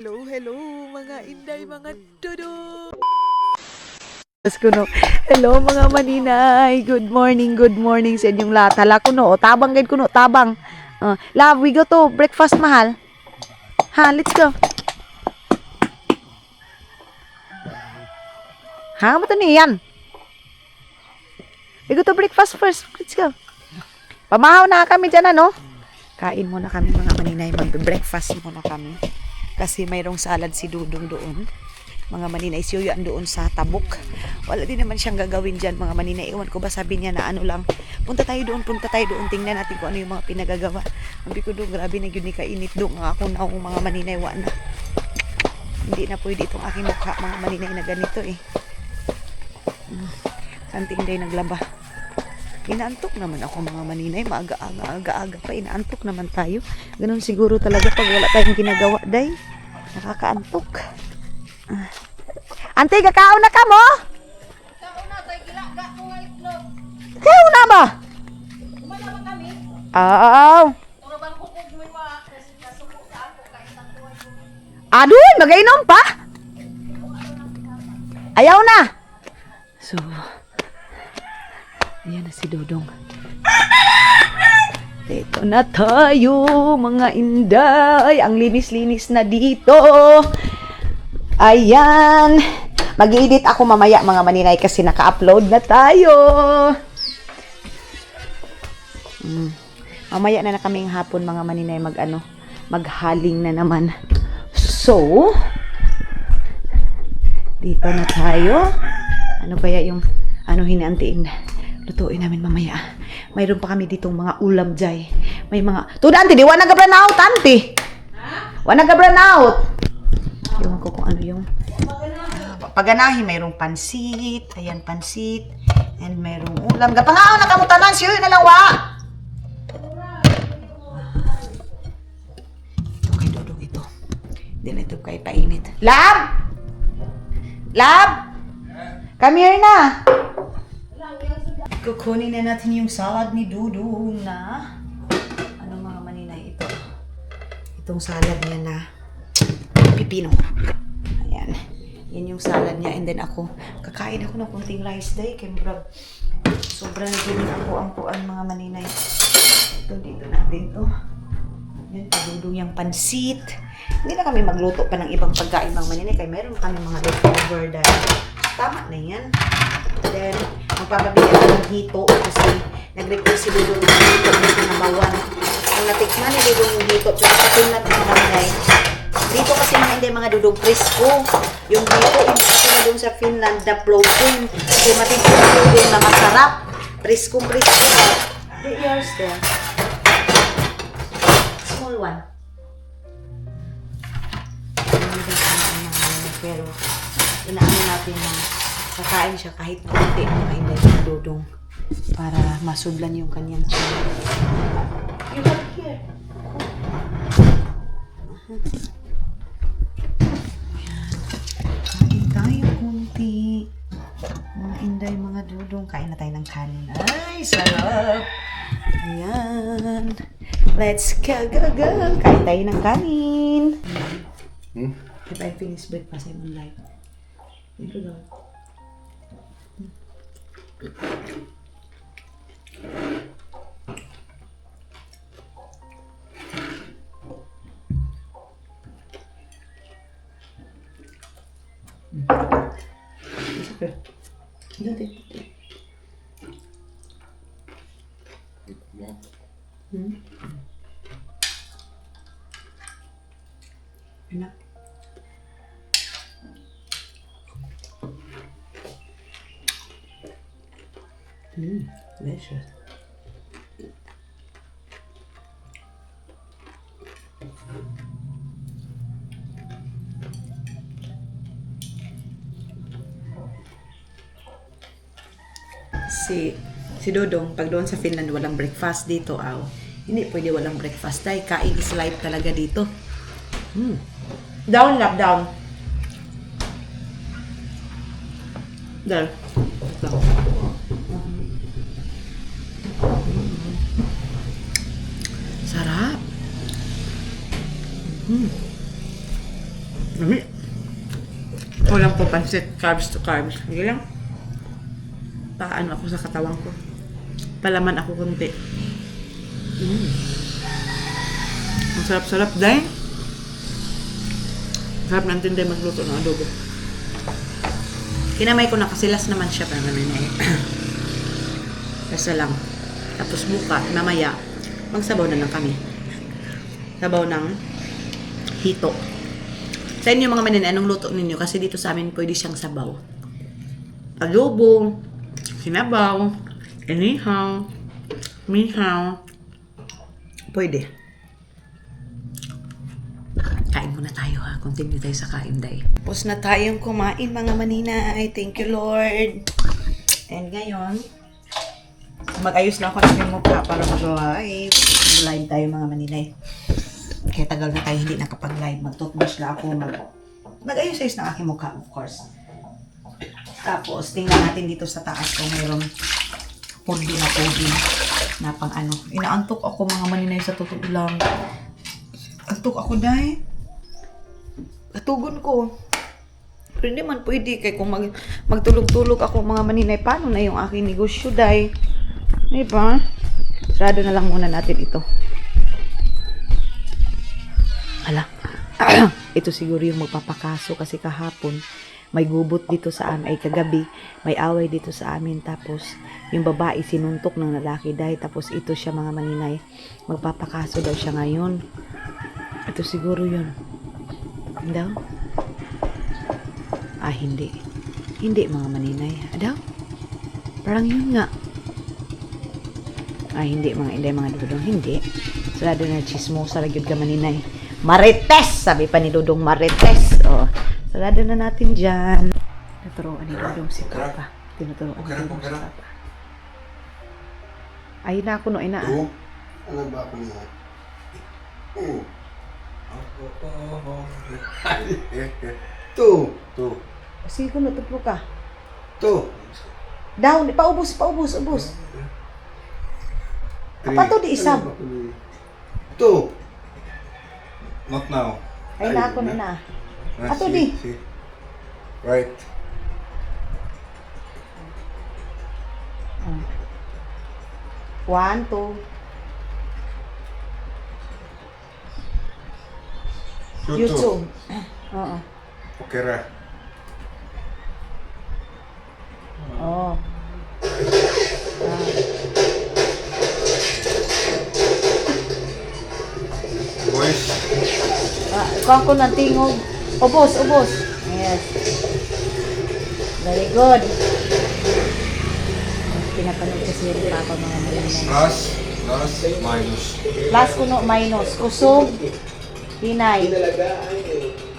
Hello, hello, mga inday, mga dodo. Kuno. Hello mga maninay. Good morning sa inyong lahat. Hala kuno, tabang gid kuno, tabang. Love, we go to breakfast mahal. Ha, let's go. Ha, ba't ni yan? We go to breakfast first. Let's go. Pamahaw na kami dyan, ano? Kain muna kami mga maninay. Mag-breakfast muna kami. Kasi mayroong salad si Dudong doon. Mga maninay, si Yoyan doon sa tabok. Wala din naman siyang gagawin dyan, mga maninay. Iwan ko ba, sabi niya na ano lang, punta tayo doon. Tingnan natin kung ano yung mga pinagagawa. Sabi ko doon, grabe na yun ni kainit doon. Ako na akong mga maninay, wala. Hindi na pwede itong aking mukha, mga maninay na ganito eh. Kanting day naglaba. Inaantok naman ako mga maninay, maaga pa, inaantok naman tayo. Ganun siguro talaga pag wala tayong ginagawa, day. Nakakaantok. Ante, kakao na ka mo? Kakao na, tayo gilaga ko nga itlog. Kakao na ba? Umala ba kami? Oo. Turo bang hukog mo yung mga nasuko sa ako kahit ang tuwan ko. Adun, magainom pa? Ayaw na. So, ayan na si Dodong. Ito na tayo, mga inday. Ang linis-linis na dito. Ayan. Mag-edit ako mamaya, mga maninay, kasi naka-upload na tayo. Mamaya na kaming hapon, mga maninay, maghaling na naman. So, dito na tayo. Ano kaya yung hinantiin? Lutuin namin mamaya. Mayroon pa kami ditong mga ulam jay. May mga... Tuda, auntie, di wa nag-brown out, auntie. Ha? Wa nag-brown out. Ewan ko kung ano yung... Paganahi, mayroong pansit. Ayan, pansit. And mayroong ulam. Gapangao na kamutanan. Siyo na lang, wa. Ito kay Dodong ito. Hindi na ito kay painit. Lab! Lab! Come here na. Kukunin na natin yung salad ni Dudong na mga maninay ito. Itong salad niya na pipino. Ayan. Yan yung salad niya. And then ako, kakain ako ng kunting rice day. Kaya sobrang nagiging ako ang mga maninay. Ito, dito natin ito. Yan, Dudong yung pansit. Hindi na kami magluto pa ng ibang pagkain mga maninay. Kaya meron kami mga leftover dahil tama na yan. Then, magpapabigyan ko ng hito kasi nag-request si Dudong ng hito na bawan. Ang natikman ni Dudong yung hito, pero sa Finland mga maninay. Dito kasi mga Dudong presko. Yung hito, hindi kasi na doon sa Finland na frozen. So, matikman ni Dudong na masarap. Presko ba? The ears there. Small one. Pero, inaano natin na kakain siya kahit konti mga inday ng Dudong para masudlan yung kanyang you have here. Ayan. Kain tayo konti. Mga inday, mga Dudong. Kain na tayo ng kanin. Ay, sarap! Ayan. Let's go. Kain tayo ng kanin. If I finish breakfast, I'm on live. Ito daw. It's okay. Don't it? Enak. Delicious. Si Dudong, pag doon sa Finland, walang breakfast dito, hindi pwede walang breakfast. Dahil kain is life talaga dito. Down, lap, down. There. Down. Sarap. Walang po pansit, carbs to carbs. Sige lang. Paano ako sa katawan ko. Palaman ako konti. Ang sarap-sarap dahil. Sarap ng tinday magluto ng adobo. Kinamay ko na kasi last naman siya para namin Basta lang. Tapos buka, mamaya, magsabaw na lang kami. Sabaw ng hito. Sa inyo mga manin, anong luto ninyo? Kasi dito sa amin pwede siyang sabaw. Adobo, sinabaw, inihaw, mihaw. Pwede. Kain muna tayo ha. Continue tayo sa kain day. Tapos na tayong kumain mga maninay. Thank you Lord. And ngayon, mag-ayos lang ako ng yung mukha para mag-live. Mag-live tayo mga maninay. Kaya tagal na tayo hindi nakapag-live. Mag-toothbrush na ako. Mag-ayos-ayos ng aking mukha, of course. Tapos, tingnan natin dito sa taas kung mayroong pundi na pang ano. Inaantok ako mga maninay sa totoo lang. Antok ako dahil. Katugon ko. Pero hindi man pwede. Kaya kung magtulog-tulog ako mga maninay, paano na yung aking negosyo dahil. Diba? Sarado na lang muna natin ito. Ala. Ito siguro yung magpapakaso kasi kahapon may gubot dito sa amin, ay kagabi may away dito sa amin, tapos yung babae sinuntok ng lalaki dahil, tapos ito siya mga maninay, magpapakaso daw siya ngayon. Ito siguro yun daw. Hindi mga maninay daw, parang yun nga. Hindi mga dudong, hindi. Sarado na chismosa lagi ka maninay. Marites! Sabi pa ni Dudong Marites. Oh, sarado na natin dyan. Tinuturoan ni Dudong si Papa. Tinuturoan ni Dudong si Papa. Ay na ako no, ina. Ano ba ako niya? Tu. Sige ko na, tuplo ka. Tu. Down, paubos. Apa to di isab? Tu. Not now. Ay na ako na. Ato di. Right. One, two. YouTube. Oo. Okay ra. Oo. Voice. Kuha ko ng tingog. Ubos. Yes. Very good. Pinapanood kasi yung Papa mga malamang. Plus, minus. Plus kuno minus. Kusog. Hinay.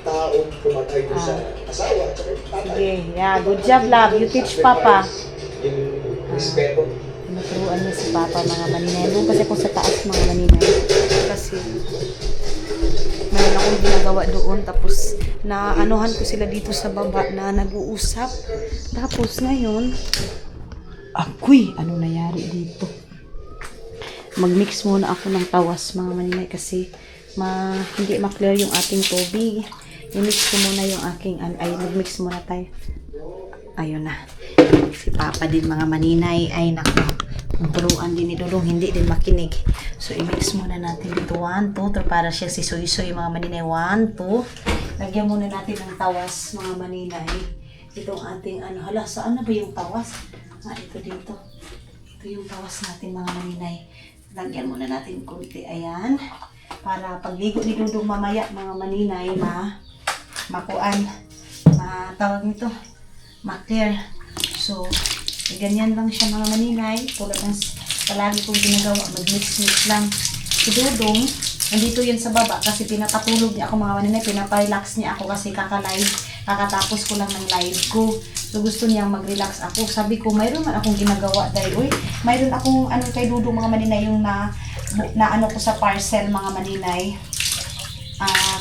Taong pumatay doon sa asawa at saka yung tatay. Sige. Yeah, good job, love. You teach Papa. Yung respeto. Tinuturuan niya si Papa mga maninay. Doon kasi ako sa taas mga maninay. Kasi meron akong ginagawa doon. Tapos naanuhan ko sila dito sa baba na nag-uusap. Tapos ngayon, ako'y ano nangyari dito? Mag-mix muna ako ng tawas mga maninay kasi hindi ma-clear yung ating tubig. I-mix ko muna yung aking, mag-mix muna tayo. Ayun na. Si Papa din mga maninay, ay naku. Ang turuan din ni Dudong, hindi din makinig. So, i-mix muna natin dito. 1, 2, para siya si Soy-Soy mga maninay. 1, 2. Lagyan muna natin ng tawas mga maninay. Itong ating, hala, saan na ba yung tawas? Ito dito. Ito yung tawas natin mga maninay. Lagyan muna natin kunti. Ayan. Para pagligo ni Dudong mamaya mga maninay, tawag nito, ma-clear. So, ganyan lang siya mga maninay. Tulad ng palagi kong ginagawa, mag-mix-mix lang. Si Dudong, nandito yan sa baba kasi pinapatulog niya ako mga maninay, pinapa-relax niya ako kasi kakatapos ko lang ng live ko. So, gusto niyang mag-relax ako. Sabi ko, mayroon man akong ginagawa dahil, mayroon akong kay Dudong mga maninay, yung na ko sa parcel mga maninay.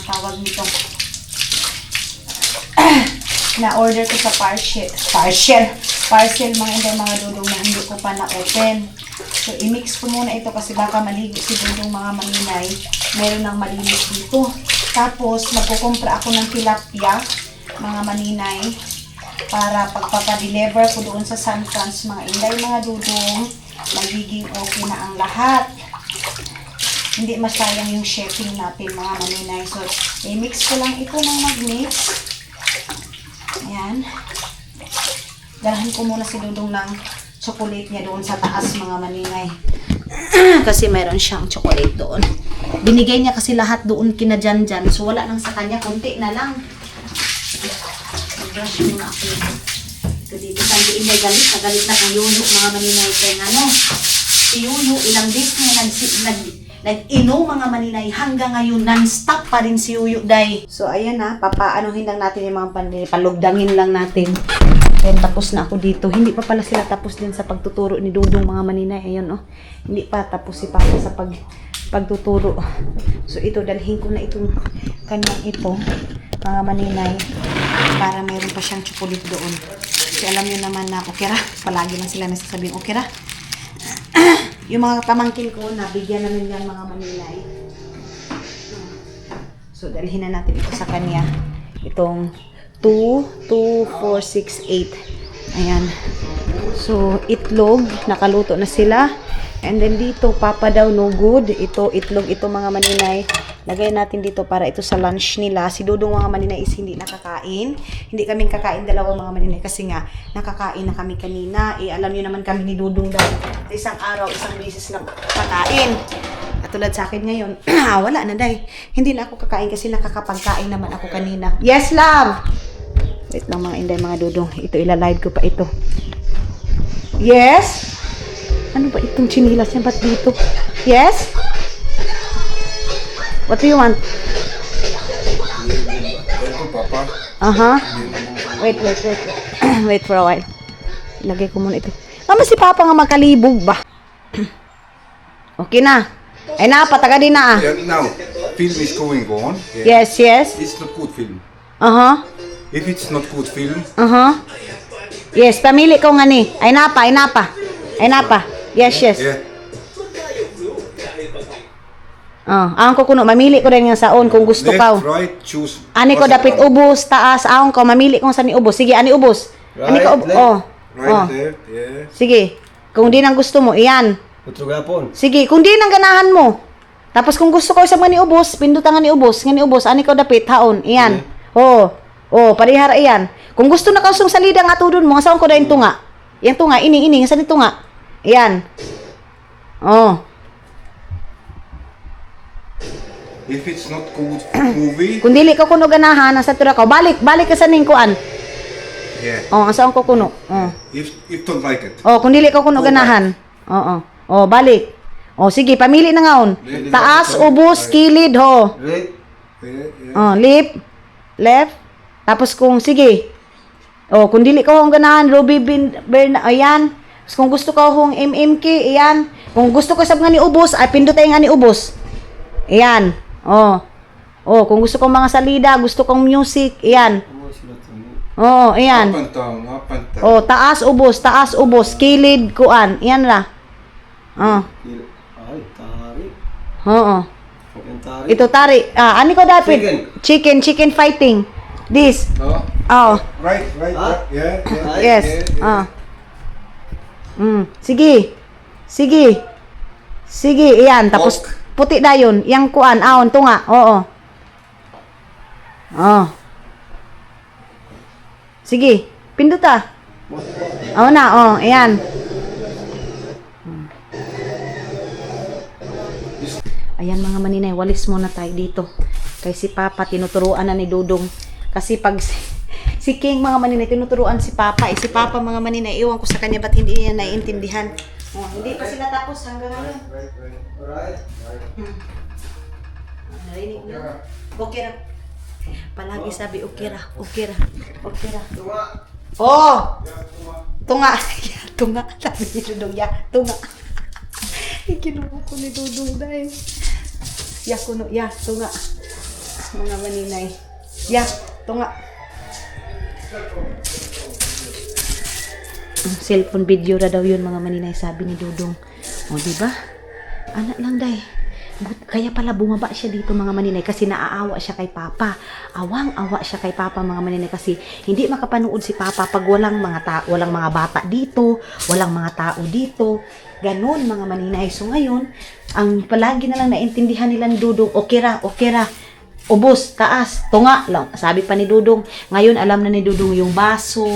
Tawag nito. Na-order ko sa parcel mga Dudong na hindi ko pa na-open. So, i-mix ko muna ito kasi baka maligo si Dudong mga maninay. Meron ng malinis dito. Tapos, magkukumpra ako ng tilapia, mga maninay, para pagpapadeliver ko doon sa San Franz, mga inday, mga dudong, magiging okay na ang lahat. Hindi masayang yung shipping natin, mga maninay. So, i-mix ko lang ito ng mag-mix. Ayan. Dalahan ko muna si Dudong ng chocolate niya doon sa taas, mga maninay. Kasi mayroon siyang chocolate doon. Binigay niya kasi lahat doon kina Janjan. So, wala nang sa kanya. Kunti na lang. Mag-brush muna ako ito. Ito dito. Hindi inay galit. Nagalit na kang Yuyo, mga maninay. Kaya ano, si Yuyo, ilang days niya nag-inom, mga maninay. Hanggang ngayon, non-stop pa rin si Yuyo, day. So, ayan na. Papaanuhin lang natin yung mga palugdangin lang natin. Then, tapos na ako dito. Hindi pa pala sila tapos din sa pagtuturo ni Dudong, mga maninay. Ayun, oh. Hindi pa tapos si Papa sa pagtuturo. So, ito, dalhin ko na itong kanyang ito, mga maninay, para mayroon pa siyang chocolate doon. Kasi alam nyo naman na okera. Palagi lang sila nasasabing okera. Yung mga pamangkin ko, nabigyan namin yan, mga maninay. So, dalhin na natin ito sa kanya. Itong 2, 4, 6, 8. Ayan. So, itlog. Nakaluto na sila. And then dito, Papa daw no good. Ito, itlog. Ito, mga maninay. Lagay natin dito para ito sa lunch nila. Si Dudong, mga maninay, is hindi nakakain. Hindi kaming kakain dalawa, mga maninay. Kasi nga, nakakain na kami kanina. Alam nyo naman kami ni Dudong daw. Isang araw, isang beses lang kakain. At tulad sa akin ngayon, wala na, day. Hindi na ako kakain kasi nakakapagkain naman ako kanina. Yes, love! Wait lang, mga inday, mga Dudong. Ito, ilalive ko pa ito. Yes? Ano ba itong chinilas niya? Ba't dito? Yes? What do you want? Ito, Papa. Wait. Wait for a while. Ilagay ko muna ito. Mama, si Papa nga magkalibog ba? Okay na. Ay na, pataga din na. Yeah, now, film is going on. Yes. It's not good film. If it's not good film, Yes, pamili ko nga ni. Ay napa. Yes. yeah. Ahon ko kuno, mamili ko rin yung saon kung gusto ka. Left, right, choose. Ani ko dapit ubos, taas, ahon ko, mamili ko sa ni ubos. Sige, ani ubos. Ani ko, Right, left, yeah. Sige, kung di nang gusto mo, iyan. Sige, kung di nang ganahan mo. Tapos kung gusto ko sa mga ni ubos, pindutan nga ni ubos, ani ko dapit, haon, iyan. Parihara iyan. Kung gusto na kausong salida nga tudon mo, saan ko na yung tunga? Yung tunga, ini, saan yung tunga? Iyan. If it's not good movie, Kung dili ka kuno ganahan, nasa tura ka, balik ka sa ning kuan. yeah. Saan ko kuno? If don't like it, Kung dili ka kuno ganahan. Balik. Sige, pamili na ngaon. Taas, ubos, kilid, ho. yeah. Lip, left. Tapos kung, sige. Kung dili ka hong ganahan, Ruby ayan. Tapos kung gusto ka hong MMK, ayan. Kung gusto ko sa nga ni ubos, ay pindutay nga ni ubos. Ayan. Kung gusto kong mga salida, gusto kong music, ayan. Ayan. Up and down. Taas, ubos, kilid, kuan. Ayan la. Ito tari. Ani ko dapat? Chicken fighting. This. Right, yeah. Yes. Sige, ayan. Tapos puti dayon, yang kuan, tunga. Sige, pinduta. Ayan. Ayan, mga maninay, walis muna tayo dito. Kay si Papa, tinuturuan na ni Dudong. Kasi pag si King, mga maninay, tinuturuan si Papa. Si Papa, mga maninay, iwan ko sa kanya, ba't hindi niya naiintindihan? Hindi pa sila tapos hanggang ngayon. Right. Narinig niyo? Okay ra. Palagi sabi, okay ra. Tunga. Tunga. Sabi ni Dudong, tunga. Ikinuha ko ni Dudong dahil. Tunga. Mga maninay. Tunga. Cellphone video ra daw yun, mga maninay, sabi ni Dudong. Diba? Anak lang, day. Kaya pala bumaba siya dito mga maninay kasi naaawa siya kay Papa. Awang-awa siya kay Papa mga maninay kasi hindi makapanood si Papa pag walang mga bata dito, walang mga tao dito. Ganon mga maninay. So ngayon, ang palagi na lang naintindihan nila ni Dudong, okay ra. Ubos, taas, tunga lang. Sabi pa ni Dudong, ngayon alam na ni Dudong yung baso,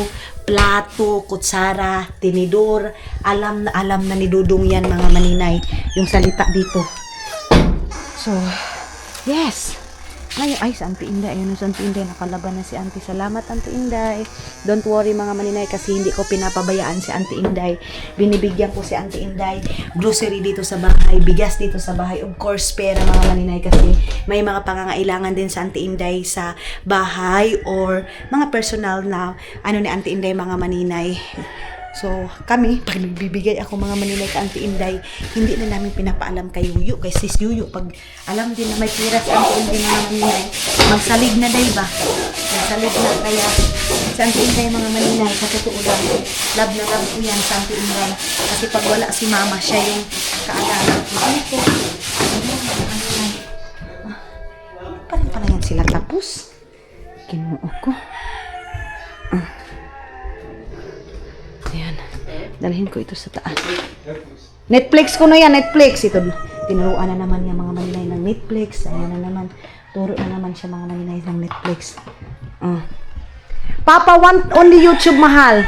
plato, kutsara, tinidor. Alam na ni Dudong yan mga maninay. Yung salita dito. So, yes. Ngayon, ay, sa Auntie Inday. Ayun, sa Auntie Inday. Nakalaban na si Auntie. Salamat, Auntie Inday. Don't worry, mga maninay, kasi hindi ko pinapabayaan si Auntie Inday. Binibigyan ko si Auntie Inday. Grocery dito sa bahay. Bigas dito sa bahay. Of course, pera, mga maninay, kasi may mga pangangailangan din sa Auntie Inday sa bahay or mga personal na ni Auntie Inday, mga maninay. So, kami, pag nagbibigay ako mga maninay ka Auntie Inday, hindi na namin pinapaalam kay Yuyu, kay Sis Yuyu. Pag alam din na may pira sa Auntie Inday mga maninay, magsalig na day ba? Magsalig na, kaya sa Auntie Inday mga maninay, sa totoo lang, love na love ko yan sa Auntie Inday. Kasi pag wala si Mama, siya yung kaalaman ko. Dito, pa rin pala yan sila tapos. Kinuo ko. Ayan. Dalhin ko ito sa taas. Netflix ko na yan, Netflix. Ito, tinuruan na naman yung mga maninay ng Netflix. Ayan na naman. Turo na naman siya mga maninay ng Netflix. Papa want only YouTube, mahal.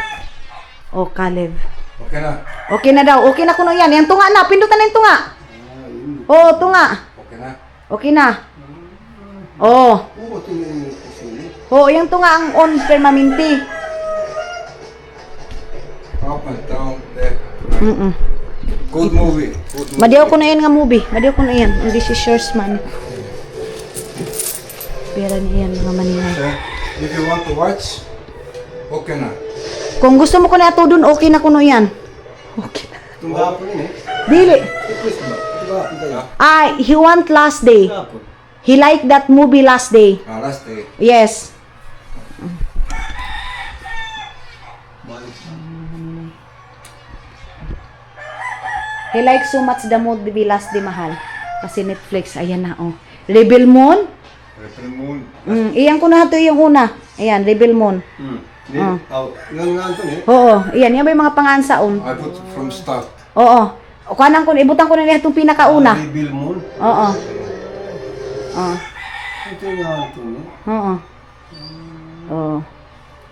Oh, Caleb. Okay na. Okay na daw. Okay na kuno yan. Yung tunga na. Pindutan na yung tunga. Oh, tunga. Okay na. Okay na. Oh. Oh, yung tunga ang on permanente. Up and down there. Good movie. Good movie. Madiyaw ko na yan nga movie. Madiyaw ko na yan. And this is yours, man. Pera niya yan, mga maninay. If you want to watch, okay na. Kung gusto mo ko na ito dun, okay na kuno yan. Okay na. Tumbapo yun eh. Dili. Request mo. Tumbapo tayo. He want last day. He like that movie last day. Last day. Yes. He like so much the movie last day, mahal. Kasi Netflix, ayan na, oh. Rebel Moon. Rebel Moon. Iyan ko na ito yung una. Ayan, Rebel Moon. Yung nga ito eh. Oo, iyan. Yan ba yung mga pangansaon? I put from start. Oo. O kanan ko, ibutan ko na niya itong pinakauna. Rebel Moon. Oo. Oo. Ito nga ito eh. Oo. Oo.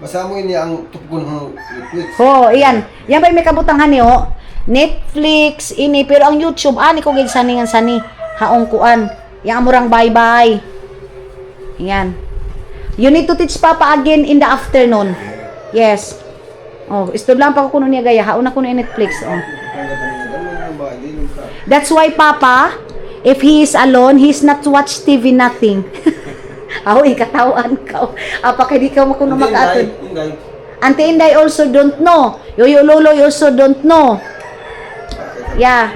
Basta mo yun ang tupkon ng Netflix. Oo, iyan. Yan ba yung may kabutang hani, oh? Netflix, ini. Pero ang YouTube, ani ko gig saningan sani. Haong kuan. Yang amurang bye-bye. Yan. You need to teach Papa again in the afternoon. Yes. Oh, istod lang pa ko kuno niya gaya. Haon na kuno in Netflix, oh. That's why Papa, if he is alone, he's not watch TV nothing. Aw, ikatawan ka. Apa kay di ka mo kuno mag-aton. Auntie Inday also don't know. Yoyo Lolo also don't know. Yeah.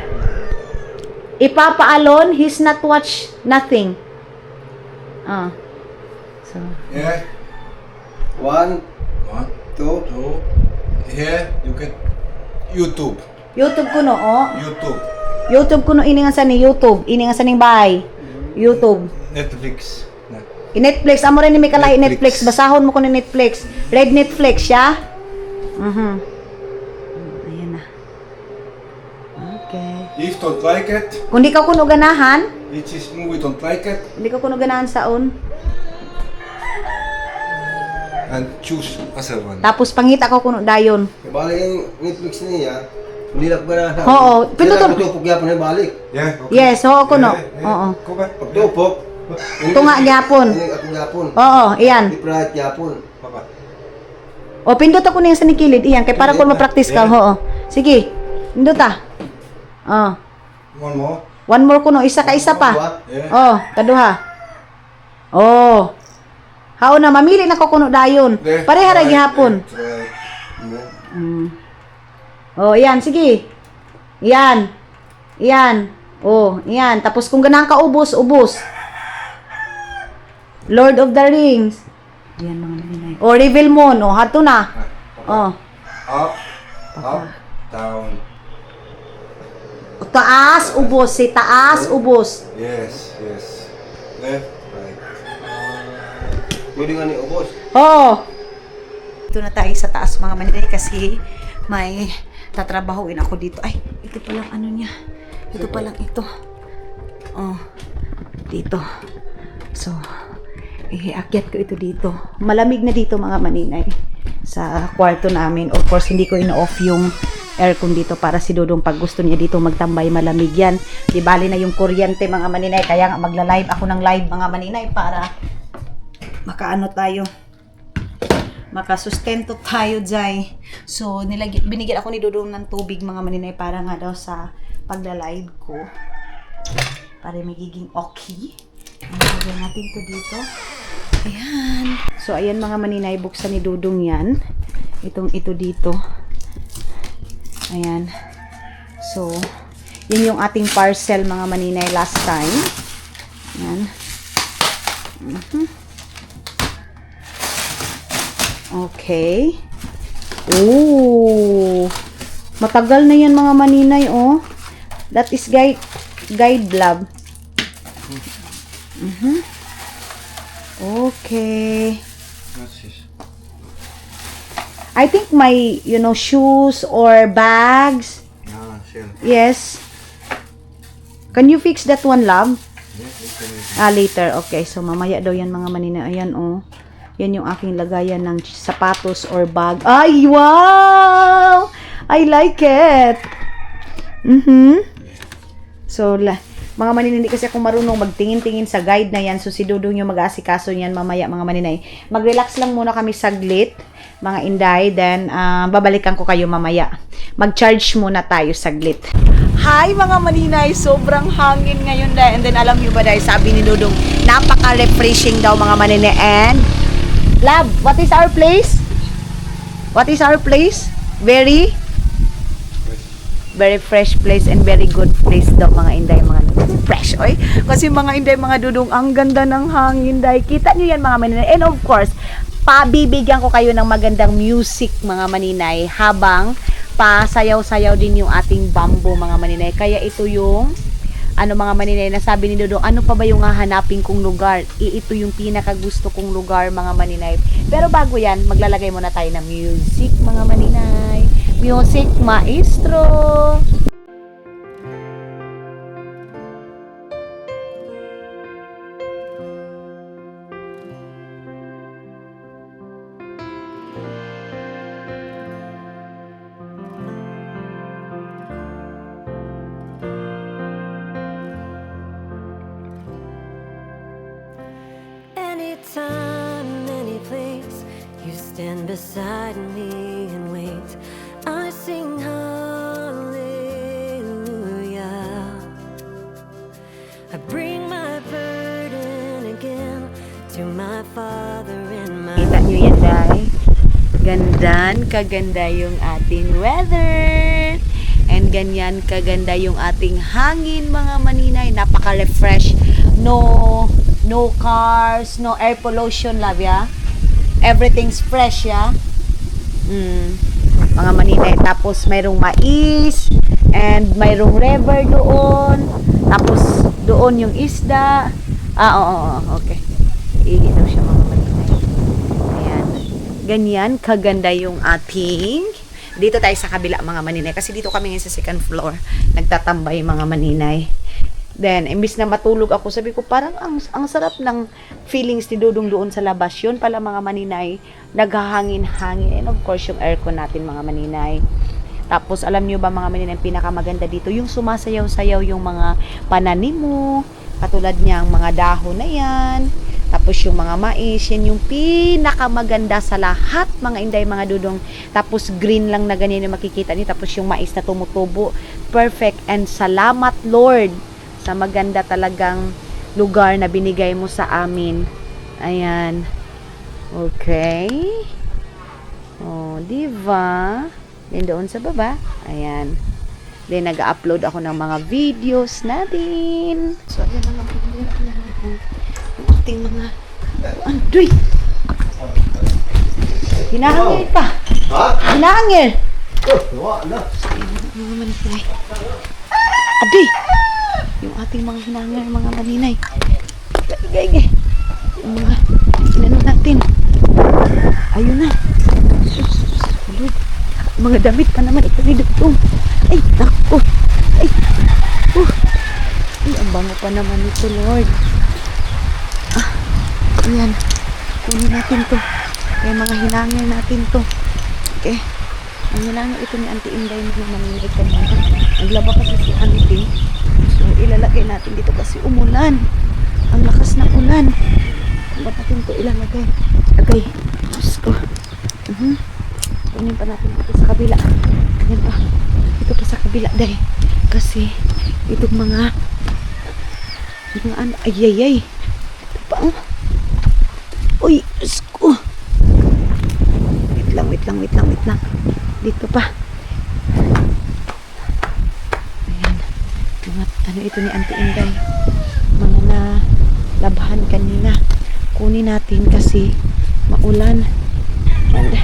If Papa alone, he's not watch nothing. So. Yeah. 1, 2. 2. Here you get YouTube. YouTube kuno, oh. YouTube. YouTube kuno ini nga sa ni YouTube. Ini nga sa ning bahay. YouTube. Netflix. Netflix, amo rin ni may kalahi Netflix. Netflix. Basahon mo ko ni Netflix. Red Netflix siya. Ayan na. Okay. If don't like it, Kung di ka kuno ganahan, which is movie don't like it, hindi ka kuno ganahan saon. and choose other one. Tapos pangita ko kuno dayon. Balik yung Netflix niya. Hindi na ba na? Oo, pinutot. Pagtupok yapon na balik. Yeah. Okay. Yes, oo kuno. Yeah, yeah. Oo. Go back. Pagtupok. Tunga gyapon. Atong yapon. Oo, iyan. Di pride yapon. Papa. O pindot ako niya sa nikilid iyan kay para ko ma-practice ka. Oo. Sige. Pindot ah. Oh. One more. One more kuno, isa ka isa pa. Yeah. Oh, kaduha. Oh. Hao na mamili na ko kuno dayon. There. Pareha ra gihapon. Try. Oh, iyan, sige. Iyan. Iyan. Oh, iyan. Tapos kung ganahan ka ubos, ubos. Lord of the Rings. Iyan mga nalinay. Oh, Rebel Moon. Oh, hato na. Oh. Up. Up. Down. Taas, ubos. Si taas, ubos. Yes, yes. Left, right. Pwede nga ni ubos. Oo. Ito na tayo sa taas mga maninay kasi may tatrabahuin ako dito. Ay, ito palang ano niya. Ito palang ito. Oh, dito. So, iakyat ko ito dito. Malamig na dito mga maninay sa kwarto namin. Of course, hindi ko ino-off yung aircon dito para si Dodong pag gusto niya dito magtambay, malamig yan. Di bali na yung kuryente mga maninay. Kaya nga magla-live ako ng live mga maninay para makaano tayo. Makasustento tayo dyan. So, binigyan ako ni Dodong ng tubig mga maninay para nga daw sa pagla-live ko. Para magiging okay. Lagyan natin to dito. Ayan. So, ayan mga maninay, buksan ni Dodong yan. Ito dito. Ayan. So, yun yung ating parcel mga maninay last time. Ayan. Okay. Oh. Matagal na yan mga maninay, oh. That is guide lab. Okay. What's this? I think my, shoes or bags. Ah, shell. Yes. Can you fix that one, love? Yes, later. Later. Okay. So, mamaya daw yan mga maninay. Ayan, oh. Yan yung aking lagayan ng sapatos or bag. Ay, wow! I like it. So, mga maninay, hindi kasi ako marunong magtingin-tingin sa guide na yan. So, si Dodong yung mag-aasikaso niyan mamaya, mga maninay. Mag-relax lang muna kami saglit, mga inday. Then, babalikan ko kayo mamaya. Mag-charge muna tayo saglit. Hi, mga maninay. Sobrang hangin ngayon dahil. And then, alam nyo ba dahil sabi ni Dodong, napaka-refreshing daw mga maninay. And, love, what is our place? What is our place? Very fresh place and very good place daw mga inday, mga fresh, oy. Kasi mga inday, mga Dodong, ang ganda ng hangin dahil. Kita nyo yan mga maninay. And of course, pabibigyan ko kayo ng magandang music mga maninay habang pasayaw-sayaw din yung ating bamboo mga maninay. Kaya ito yung mga maninay na sabi ni Dodong, ano pa ba yung hahanapin kong lugar? Ito yung pinakagusto kong lugar mga maninay. Pero bago yan, maglalagay muna tayo ng music mga maninay. Music maestro. Anytime, any place, you stand beside me and wait. I sing hallelujah. I bring my burden again to my Father in my... Kita nyo yan dahil. Kaganda yung ating weather. And ganyan kaganda yung ating hangin mga maninay. Napaka-refresh. No cars, no air pollution, love ya. Everything's fresh, ya. Mga maninay. Tapos mayroong mais and mayroong river doon. Tapos doon yung isda. Okay. Ihi daw siya mga maninay. Ayan. Ganyan kaganda yung ating. Dito tayo sa kabila mga maninay. Kasi dito kami ngayon sa second floor. Nagtatambay mga maninay. Then, imbis na matulog ako, sabi ko, parang ang sarap ng feelings ni Dodong doon sa labas. Yun pala mga maninay, naghahangin-hangin. And of course, yung aircon natin mga maninay. Tapos, alam nyo ba mga maninay, pinakamaganda dito, yung sumasayaw-sayaw yung mga pananim mo, katulad niyang mga dahon na yan. Tapos, yung mga mais, yan yung pinakamaganda sa lahat, mga inday, mga Dodong. Tapos, green lang na ganyan yung makikita niyo. Tapos, yung mais na tumutubo. Perfect. And salamat, Lord, sa maganda talagang lugar na binigay mo sa amin. Ayan. Okay. Oh, diba? Then doon sa baba. Ayan. Then nag-upload ako ng mga videos natin. So, ayan na lang. Ating mga... Andoy! Hinahangil pa. Ha? Hinahangil. Wala na. Ayan, mga manipay. Adi! Yung ating mga hinangar, mga maninay. Gay. Yung mga inano natin. Ayun na. Sus. Lord. Mga damit pa naman ito ni Dugtong. Ay, naku. Ay. Ay, ang bango pa naman ito, Lord. Ayan. Kunin natin to. Kaya mga hinangin natin to. Okay. Ang hinangin ito ni Auntie Inday na maninay kanina. Naglaba kasi si Auntie. So, ilalagay natin dito kasi umulan. Ang lakas ng ulan. Kung ba't natin ito ilalagay? Lagay. Diyos ko. Kunin pa natin dito sa kabila. Yan pa. Ito pa sa kabila dahil. Kasi, itong mga ano, ay. Ito pa, oh. Uy, Diyos ko. Wait lang. Dito pa. Ayan. Mga, ano ito ni Auntie Inday. Mga nalabhan kanina. Kunin natin kasi maulan. And,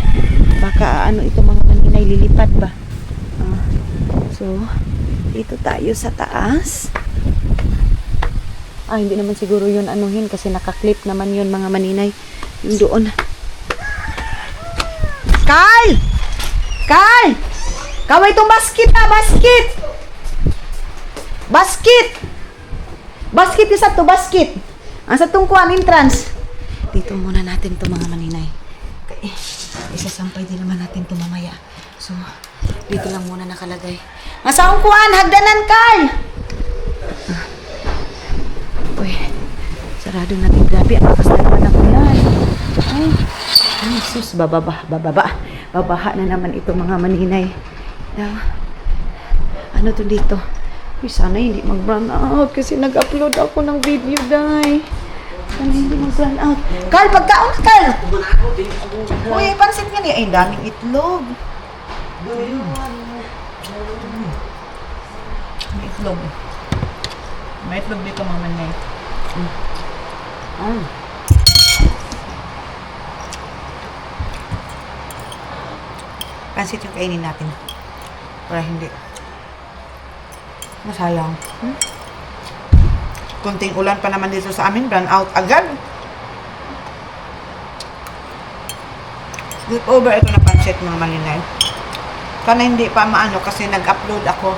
baka ano ito mga maninay lilipad ba. So, dito tayo sa taas. Hindi naman siguro yun anuhin kasi nakaklip naman yun mga maninay. Yung doon. Carl! Kaway itong basket na! Basket isa to, basket! Ang sa tungkuan, entrance. Dito muna natin to mga maninay. Okay. Isasampay din naman natin to mamaya. So, dito lang muna nakalagay. Ang sa tungkuan, hagdanan, Carl! Uy, sarado natin. Grabe, ang lakas na naman ng ulan. Ay, sus, babaha na naman ito mga maninay. Now, ano to dito? Uy, sana hindi mag-run out kasi nag-upload ako ng video, day. Sana hindi mag-run out. Carl, pagkaon na, Carl! Uy, pansin nga niya. Ay, daming itlog. May itlog. May itlog dito mga maninay. Pansit yung kainin natin. Para hindi masayang. Kunting ulan pa naman dito sa amin. Run out agad. Good over ito na pansit mga maninay. Sana hindi pa maano kasi nag-upload ako.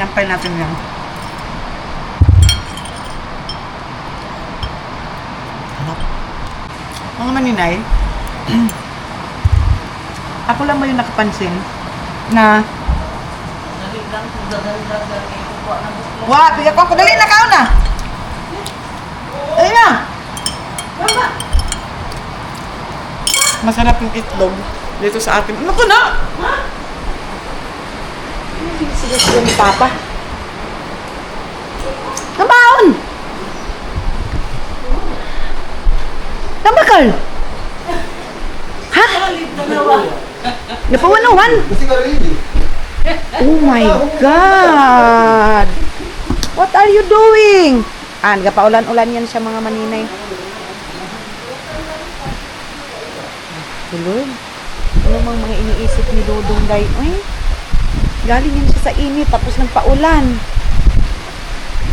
Yampay natin yan. Mga maninay, ako lang ba yung nakapansin na bigyan ko dali na kao na. Ayun na. Masarap yung itlog dito sa atin. Ano ko na? Sila ni Papa. Nabaon! Nabakal! Ha? Napawanuhan? Oh my God! What are you doing? Nagapaulan-ulan yan siya mga maninay. Lord, ano mang mga iniisip ni Dodong Day? Uy, galing yan siya sa init tapos nagpaulan.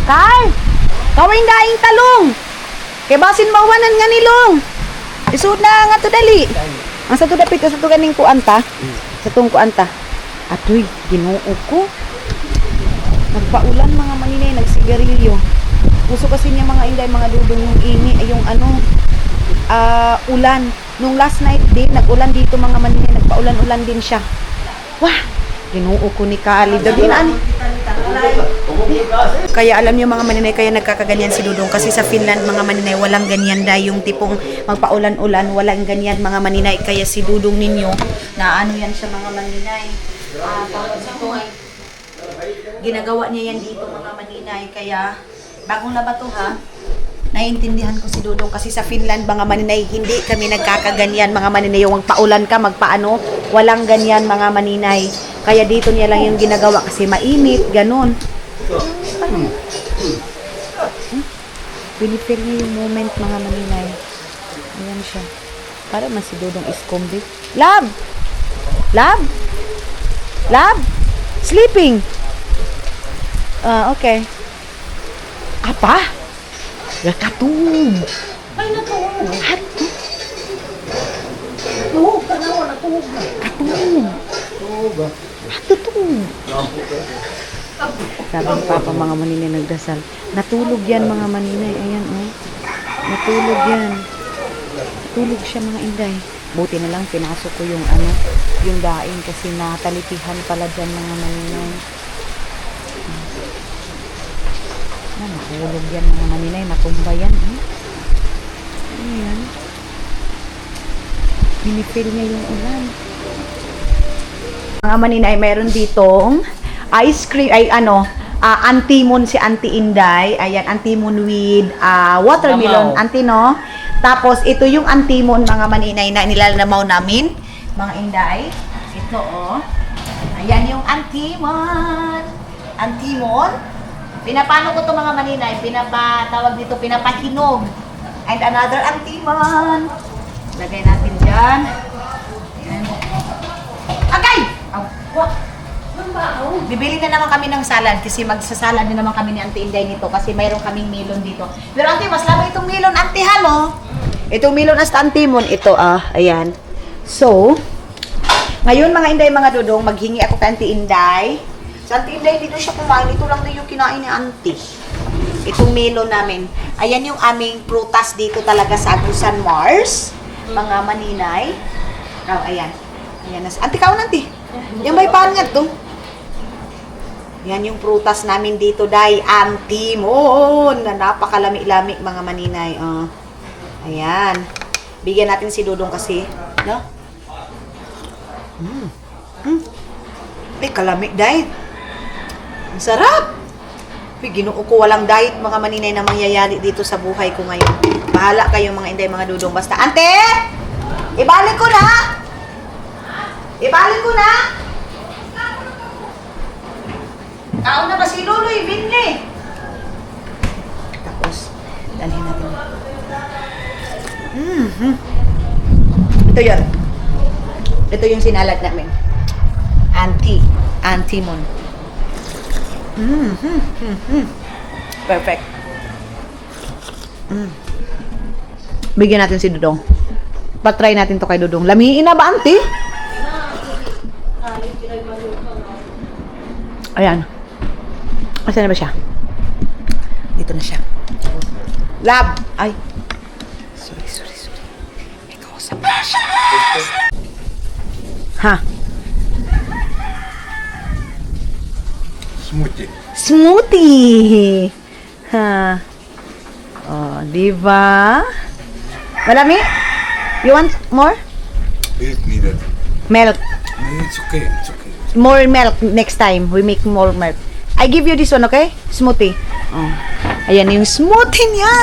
Carl! Kawing daing talong! Kay basin mawanan nga nilong. Isuod na nga to dali. Ang sa to dapit ka sa to ganing kuanta. Sa tong kuanta. Atoy, Ginoo ko. Nagpaulan mga maninay, nagsigarilyo. Puso kasi niya mga inday, mga dudong yung ini, ay yung ulan. Nung last night din, nag-ulan dito mga maninay, nagpaulan-ulan din siya. Wah, Ginoo ko ni Kali. Daginaan. Kaya alam niyo mga maninay, kaya nagkakaganyan si Dudong kasi sa Finland mga maninay walang ganyan dahil yung tipong magpaulan-ulan, walang ganyan mga maninay. Kaya si Dudong ninyo na ano yan siya mga maninay. Ginagawa niya yan dito mga maninay. Kaya bagong laba to ha. Naiintindihan ko si Dudong kasi sa Finland mga maninay hindi kami nagkakaganyan mga maninay. Yung paulan ka magpaano, walang ganyan mga maninay. Kaya dito niya lang yung ginagawa kasi mainit, ganun. Pinipil niya yung moment mga maninay. Ayan siya. Para man si Dudong iskombi. Love! Love! Love! Sleeping! Okay. Apa? Nakatulog. Ay, natulog. Hatulog. Tulog ka na, natulog na. Hatulog. Hatulog. Sabi ni Papa, mga maninay nagdasal. Natulog yan, mga maninay. Ayan, oh. Natulog yan. Natulog siya, mga inday. Buti na lang, pinasok ko yung yung daing kasi natalitihan pala dyan, mga maninay. Natulog yan, mga maninay. Natumba yan, eh. Ayan. Pinipil niya yung ulan. Mga maninay, mayroon ditong ice cream, ay antimon si Auntie Inday. Ayan, antimon with watermelon, Auntie, no? Tapos, ito yung antimon, mga maninay, na nilalamaw namin. Mga Inday. Ito, oh. Ayan yung antimon. Antimon. Pinapano ko to, mga maninay. Pinapatawag dito, pinapahinog. And another antimon. Lagay natin dyan. Ayan. Agay! Bibili na naman kami ng salad kasi magsasalad na naman kami ni Auntie Inday nito kasi mayroon kaming melon dito. Pero Auntie, mas lalo itong melon, Auntie, halo. Itong melon as antimon, ito ayan. So, ngayon mga Inday, mga Dudong, maghingi ako kay Auntie Inday. Sa Auntie Inday, dito siya kumain. Ito lang din yung kinain ni Auntie. Itong melon namin. Ayan yung aming prutas dito talaga sa Agusan Mars. Mga maninay. Oh, ayan. Ayan. Auntie, kaon, Auntie. Yung may pangat to. Yan yung prutas namin dito, Day. Antimon. Na napakalami-lami, mga maninay. Ayan. Bigyan natin si Dudong kasi. No? Ay, kalami, Day. Ang sarap. Ay, ginoo ko walang diet, mga maninay, na mangyayari dito sa buhay ko ngayon. Bahala kayo, mga Inday, mga Dudong. Basta, Ante! Ibalik ko na! Ibalik ko na! Kaon na ba si Luloy? Binli! Tapos, dalhin natin. Ito yun. Ito yung sinalad namin. Antimon. Perfect. Bigyan natin si Dudong. Patry natin to kay Dudong. Lamiin na ba, Auntie? Ayan. Asan na ba siya? Dito na siya. Lab! Ay. Sorry. May kausap na siya. Ha? Smoothie! Ha? Oh, diba? Marami? You want more? Milk needed. Milk. It's okay. More milk next time. We make more milk. I give you this one, okay? Smoothie. Oh. Ayan yung smoothie niya.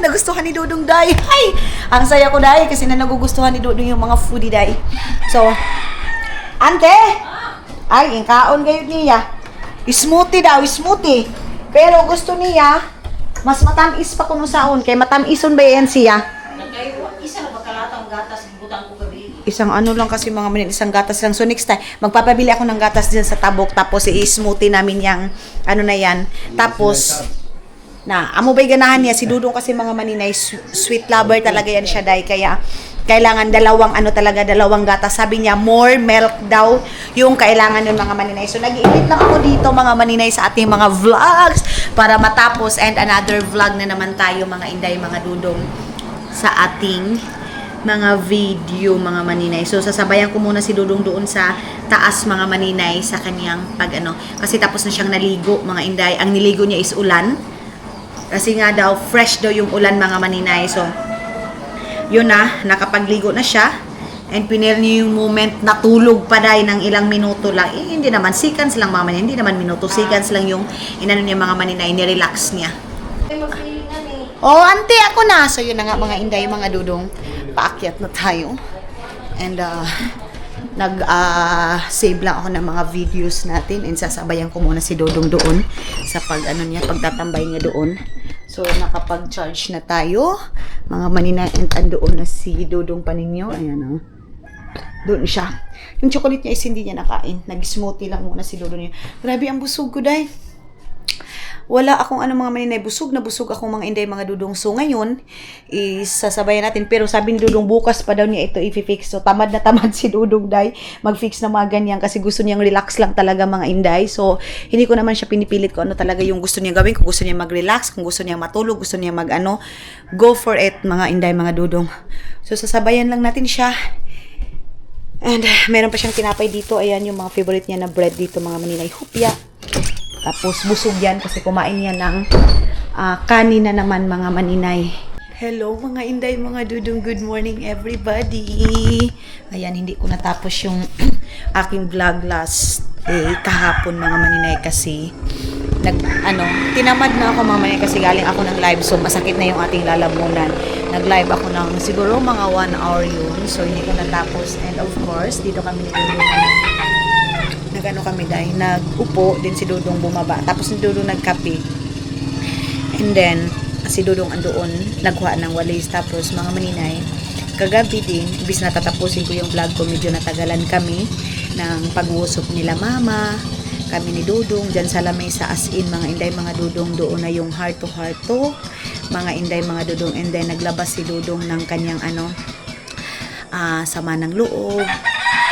Nagustuhan ni Dudong, Day. Ay! Ang saya ko, Day, kasi na nagugustuhan ni Dudong yung mga foodie, Day. So, Ante! Ay, yung kaon kayo niya. Smoothie daw, smoothie. Pero gusto niya, mas matamis pa kung saon. Kaya matamison ba yan siya? Isa na ba kalatang gatas, butang ko gabi? Isang ano lang kasi, mga manin, isang gatas lang. So next time, magpapabili ako ng gatas dyan sa tabok. Tapos i-smoothie namin yung ano na yan. Tapos, amo ba'y ganahan niya? Si Dudong kasi, mga maninay, sweet lover talaga yan siya, Day. Kaya, kailangan dalawang gatas. Sabi niya, more milk daw yung kailangan ng mga maninay. So, nag-iinit lang ako dito, mga maninay, sa ating mga vlogs para matapos. And another vlog na naman tayo, mga Inday, mga Dudong, sa ating mga video, mga maninay. So, sasabayan ko muna si Dudong doon sa taas, mga maninay, sa kanyang kasi tapos na siyang naligo, mga Inday. Ang niligo niya is ulan. Kasi nga daw, fresh daw yung ulan, mga maninay. So, yun na, nakapagligo na siya. And pinil niyo yung moment, natulog pa dahil ng ilang minuto lang. Hindi naman, seconds lang, mga maninay. Hindi naman minuto, seconds lang yung inano niya, mga maninay, nirelax niya. Oh, Auntie, ako na. So, yun na nga, mga Inday, mga Dudong. Paakyat na tayo. And, nag-save lang ako ng mga videos natin. And sasabayan ko muna si Dudong doon sa pagtatambay niya doon. So, So, nakapag-charge na tayo. Mga maninay, and andoon na si Dudong Paninyo. Ayan o. Doon siya. Yung chocolate niya is hindi niya nakain. Nag-smoothie lang muna si Dudong niya. Grabe ang busog ko, day. Wala akong mga maninay, busog na busog akong mga inday, mga Dudong. So, ngayon, isasabayan natin. Pero sabi ni Dudong, bukas pa daw niya ito i-fix. So, tamad na tamad si Dudong, day, mag-fix na mga ganyan kasi gusto niyang relax lang talaga, mga inday. So, hindi ko naman siya pinipilit kung ano talaga yung gusto niya gawin. Kung gusto niya mag-relax, kung gusto niya matulog, gusto niya go for it, mga inday, mga Dudong. So, sasabayan lang natin siya. And, meron pa siyang tinapay dito. Ayan, yung mga favorite niya na bread dito, mga maninay. Hupya. Tapos, busog yan kasi kumain yan ng kanina naman, mga maninay. Hello, mga inday, mga Dudong. Good morning, everybody. Ayan, hindi ko natapos yung aking vlog last day, kahapon, mga maninay, kasi tinamad na ako, mga maninay, kasi galing ako ng live. So, masakit na yung ating lalamunan. Nag-live ako ng siguro mga 1 hour yun. So, hindi ko natapos. And of course, dito kami ni Dudong kami dahil nag-upo, din si Dudong bumaba. Tapos si Dudong nagkape. And then, si Dudong andoon, nagkuha ng walis. Tapos, mga maninay, kagabi din, ibis na tatapusin ko yung vlog ko, medyo natagalan kami ng pag-uusap nila mama, kami ni Dudong, dyan sa lamesa, as in, mga inday, mga Dudong, doon na yung heart to heart to, mga inday, mga Dudong. And then, naglabas si Dudong ng kanyang sama ng loob,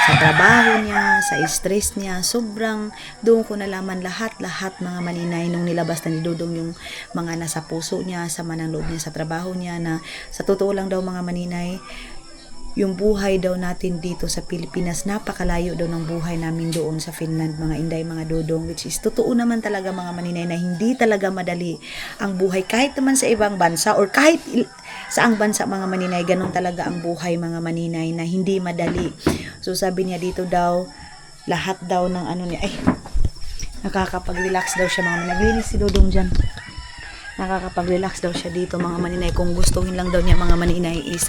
sa trabaho niya, sa stress niya. Sobrang doon ko nalaman lahat mga maninay nung nilabas na ni Dudong yung mga nasa puso niya, sama ng loob niya sa trabaho niya, na sa totoo lang daw, mga maninay, yung buhay daw natin dito sa Pilipinas, napakalayo daw ng buhay namin doon sa Finland, mga inday, mga Dudong, which is totoo naman talaga, mga maninay, na hindi talaga madali ang buhay kahit naman sa ibang bansa or kahit saang bansa, mga maninay, ganun talaga ang buhay, mga maninay, na hindi madali. So, sabi niya dito daw, lahat daw ng niya, nakakapag-relax daw siya, mga maninay. Naglinis si Dudong dyan. Nakakapag-relax daw siya dito, mga maninay. Kung gustuhin lang daw niya, mga maninay, is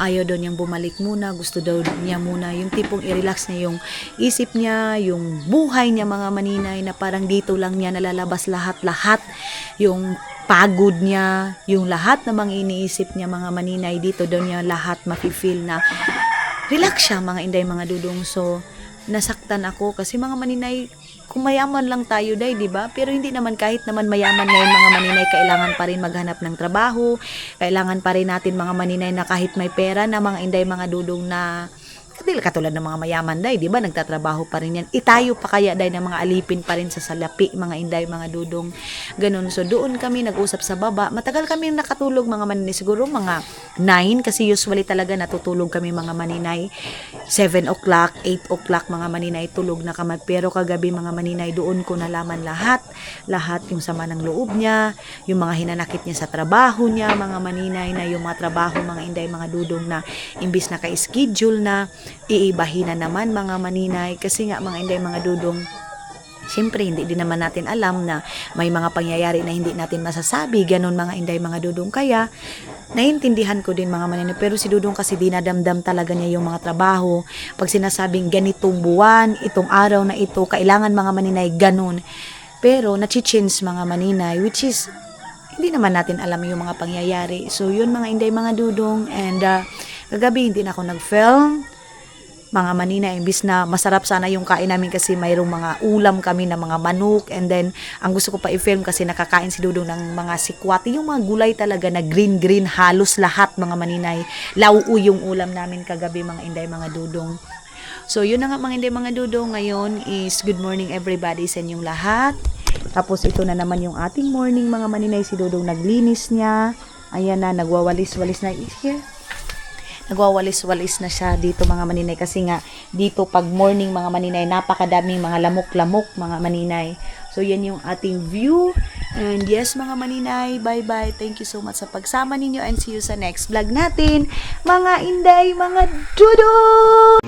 ayaw daw niyang bumalik muna. Gusto daw niya muna yung tipong i-relax niya yung isip niya, yung buhay niya, mga maninay, na parang dito lang niya nalalabas lahat. Yung pagod niya, yung lahat na mga iniisip niya, mga maninay, dito daw niya lahat mafe-feel na relax siya, mga inday, mga Dudong. So, nasaktan ako kasi, mga maninay, kung mayaman lang tayo, day, di ba? Pero hindi naman, kahit naman mayaman ngayon, mga maninay, kailangan pa rin maghanap ng trabaho. Kailangan pa rin natin, mga maninay, na kahit may pera na, mga inday, mga Dudong, na katulad ng mga mayaman, day, di ba? Nagtatrabaho pa rin yan. Itayo pa kaya, day, ng mga alipin pa rin sa salapi, mga inday, mga Dudong. Ganun. So, doon kami nag-usap sa baba. Matagal kami nakatulog, mga maninay. Siguro mga 9, kasi usually talaga natutulog kami, mga maninay. 7 o'clock, 8 o'clock, mga maninay, tulog na kami. Pero kagabi, mga maninay, doon ko nalaman lahat yung sama ng loob niya, yung mga hinanakit niya sa trabaho niya, mga maninay, na yung mga trabaho, mga inday, mga Dudong, na imbis na ka-schedule na, iibahin na naman, mga maninay. Kasi nga, mga inday, mga Dudong, siyempre, hindi din naman natin alam na may mga pangyayari na hindi natin masasabi. Ganon, mga inday, mga Dudong. Kaya, naiintindihan ko din, mga maninay. Pero si Dudong kasi dinadamdam talaga niya yung mga trabaho. Pag sinasabing ganitong buwan, itong araw na ito, kailangan, mga maninay, ganon. Pero, nachi-change, mga maninay, which is, hindi naman natin alam yung mga pangyayari. So, yun, mga inday, mga Dudong. And, kagabi, hindi na ako nag-film. Mga maninay, imbis na masarap sana yung kain namin kasi mayroong mga ulam kami na mga manok, and then ang gusto ko pa i-film kasi nakakain si Dudong ng mga sikwati, yung mga gulay talaga na green halos lahat, mga maninay. Lauo yung ulam namin kagabi, mga inday, mga Dudong. So yun na nga, mga inday, mga Dudong. Ngayon is good morning everybody sa inyong lahat. Tapos ito na naman yung ating morning, mga maninay. Si Dudong naglinis niya, ayan na, nagwawalis-walis na. Here, nagwawalis-walis na siya dito, mga maninay, kasi nga dito pag morning, mga maninay, napakadaming mga lamok-lamok, mga maninay. So yan yung ating view. And yes, mga maninay, bye-bye. Thank you so much sa pagsama ninyo, and see you sa next vlog natin, mga inday, mga Dudong.